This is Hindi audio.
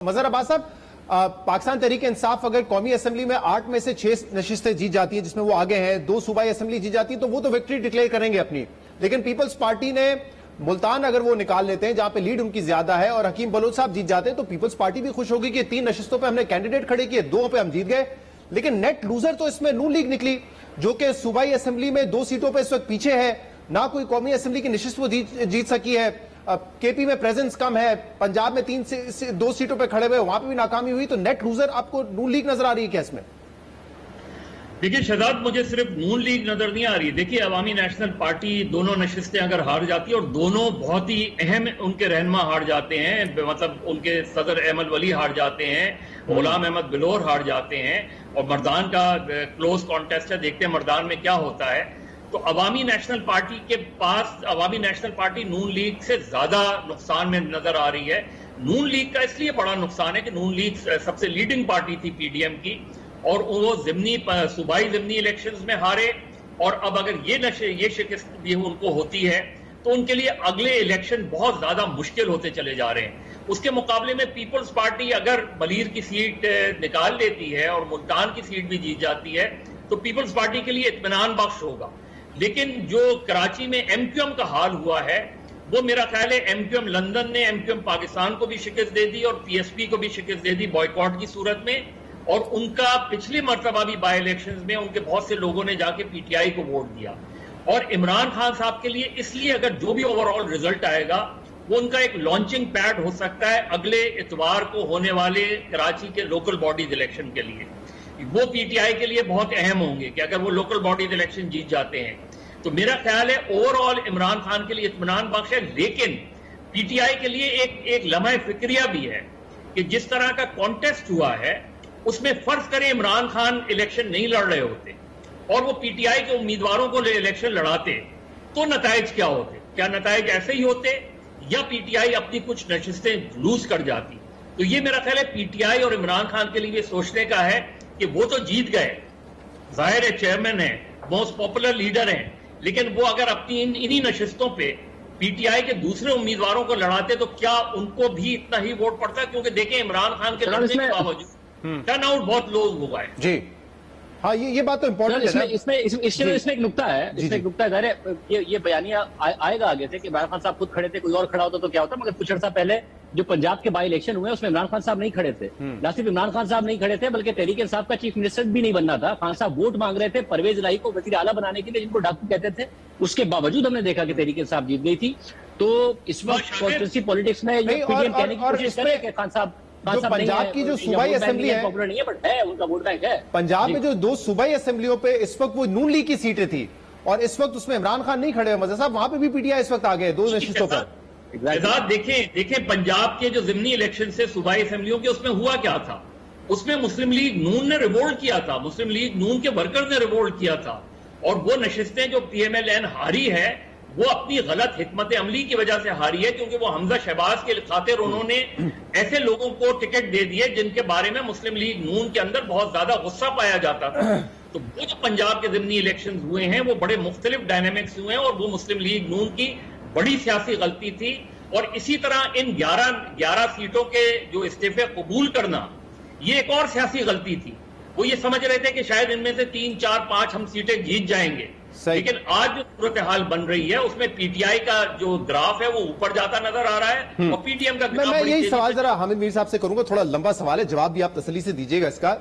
मजहर अब्बास साहब, पाकिस्तान तहरीक इंसाफ अगर कौमी असेंबली में 8 में से 6 नशिस्तें जीत जाती हैं जिसमें वो आगे हैं, 2 सूबाई असेंबली जीत जाती है तो वो तो विक्ट्री डिक्लेयर करेंगे अपनी। लेकिन पीपल्स पार्टी ने मुल्तान अगर वो निकाल लेते हैं जहां पे लीड उनकी ज्यादा है और हकीम बलोच साहब जीत जाते हैं तो पीपल्स पार्टी भी खुश होगी कि 3 नशिस्तों पर हमने कैंडिडेट खड़े किए, 2 पे हम जीत गए। लेकिन नेट लूजर तो इसमें नून लीग निकली जो कि सूबाई असेंबली में 2 सीटों पर इस वक्त पीछे है, ना कोई कौमी असेंबली की नशिस्त वो जीत सकी है। केपी में प्रेजेंस कम है, पंजाब में 3 से 2 सीटों पे खड़े हुए, वहां पे भी नाकामी हुई, तो नेट लूजर आपको नून लीग नजर आ रही है क्या इसमें? देखिए शहजाद, मुझे सिर्फ नून लीग नजर नहीं आ रही। देखिए अवामी नेशनल पार्टी दोनों नशिस्तें अगर हार जाती है और दोनों बहुत ही अहम उनके रहनुमा हार जाते हैं, मतलब उनके सदर अहमद वली हार जाते हैं, गुलाम अहमद बिलोर हार जाते हैं और मर्दान का क्लोज कॉन्टेस्ट है, देखते हैं मर्दान में क्या होता है। तो अवामी नेशनल पार्टी के पास अवामी नेशनल पार्टी नून लीग से ज्यादा नुकसान में नजर आ रही है। नून लीग का इसलिए बड़ा नुकसान है कि नून लीग सबसे लीडिंग पार्टी थी पीडीएम की और वो सूबाई जिमनी इलेक्शंस में हारे और अब अगर ये शिकस्त भी उनको होती है तो उनके लिए अगले इलेक्शन बहुत ज्यादा मुश्किल होते चले जा रहे हैं। उसके मुकाबले में पीपल्स पार्टी अगर बलीर की सीट निकाल लेती है और मुल्तान की सीट भी जीत जाती है तो पीपल्स पार्टी के लिए इत्मीनान बख्श होगा। लेकिन जो कराची में एमक्यूएम का हाल हुआ है वो मेरा ख्याल है एमक्यूएम लंदन ने एमक्यूएम पाकिस्तान को भी शिकस्त दे दी और पीएसपी को भी शिकस्त दे दी बॉयकॉट की सूरत में। और उनका पिछली मरतबा भी बाई इलेक्शंस में उनके बहुत से लोगों ने जाके पीटीआई को वोट दिया। और इमरान खान साहब के लिए इसलिए अगर जो भी ओवरऑल रिजल्ट आएगा वो उनका एक लॉन्चिंग पैड हो सकता है अगले इतवार को होने वाले कराची के लोकल बॉडीज इलेक्शन के लिए। वो पीटीआई के लिए बहुत अहम होंगे कि अगर वो लोकल बॉडीज इलेक्शन जीत जाते हैं तो मेरा ख्याल है ओवरऑल इमरान खान के लिए इत्मीनान बख्श है। लेकिन पीटीआई के लिए एक लम्हा फिक्रिया भी है कि जिस तरह का कॉन्टेस्ट हुआ है उसमें फर्ज करें इमरान खान इलेक्शन नहीं लड़ रहे होते और वो पीटीआई के उम्मीदवारों को इलेक्शन लड़ाते तो नताइज क्या होते? क्या नताइज ऐसे ही होते या पीटीआई अपनी कुछ नशिस्तें लूज कर जाती? तो ये मेरा ख्याल है पीटीआई और इमरान खान के लिए सोचने का है कि वो तो जीत गए, जाहिर है चेयरमैन है, मोस्ट पॉपुलर लीडर हैं, लेकिन वो अगर अपनी इन्हीं नशिस्तों पे पीटीआई के दूसरे उम्मीदवारों को लड़ाते तो क्या उनको भी इतना ही वोट पड़ता? क्योंकि देखें इमरान खान के लड़ने के बावजूद टर्न आउट बहुत लो हुआ है। जी हाँ, ये बात तो इम्पोर्टेंट है। इसमें एक नुकता है, इसमें एक नुकता है। ये बयानिया आएगा आगे से कि इमरान खान साहब खुद खड़े थे, कोई और खड़ा होता तो क्या होता, मगर कुछ अर्सा पहले जो पंजाब के बाई इलेक्शन हुए उसमें इमरान खान साहब नहीं खड़े थे। ना सिर्फ इमरान खान साहब नहीं खड़े थे बल्कि तहरीक इंसाफ का चीफ मिनिस्टर भी नहीं बनना था। खान साहब वोट मांग रहे थे परवेज इलाही को वजीर आला बनाने के लिए, जिनको डाकू कहते थे। उसके बावजूद हमने देखा कि तहरीक इंसाफ जीत गई थी। तो इस वक्त कॉन्स्टिट्यूंसी पॉलिटिक्स में पीडीएम कहने की कोशिश करे कि खान साहब पंजाब की जो सूबाई असेंबली है पॉपुलर नहीं है बट है, उनका वोट बैंक है। पंजाब में जो 2 सूबाई असेंबलियों पे इस वक्त वो नून लीग की सीटें थी और इस वक्त उसमें इमरान खान नहीं खड़े हुए। मज़हर साहब, वहां पे भी पीटीआई इस वक्त आ गए 2 नशिस्तों पर। देखें पंजाब के जो जिमनी इलेक्शन से सूबाई असेंबलियों के उसमें हुआ क्या था? उसमें मुस्लिम लीग नून ने रिवोल्ट किया था, मुस्लिम लीग नून के वर्कर्स ने रिवोल्ट किया था और वो नशिस्तें जो पीएमएलएन हारी है वो अपनी गलत हिकमत अमली की वजह से हारी है, क्योंकि वो हमजा शहबाज के खातिर उन्होंने ऐसे लोगों को टिकट दे दिए जिनके बारे में मुस्लिम लीग नून के अंदर बहुत ज्यादा गुस्सा पाया जाता था। तो वो जो पंजाब के जिमनी इलेक्शन हुए हैं वो बड़े मुख्तलिफ डायनेमिक्स हुए हैं और वो मुस्लिम लीग नून की बड़ी सियासी गलती थी। और इसी तरह इन 11 सीटों के जो इस्तीफे कबूल करना ये एक और सियासी गलती थी। वो ये समझ रहे थे कि शायद इनमें से 3, 4, 5 हम सीटें जीत जाएंगे, लेकिन आज जो सूरत हाल बन रही है उसमें पीटीआई का जो ग्राफ है वो ऊपर जाता नजर आ रहा है और पीटीएम का ग्राफ। मैं यही सवाल जरा हामिद मीर साहब से करूंगा, थोड़ा लंबा सवाल है, जवाब भी आप तसल्ली से दीजिएगा इसका।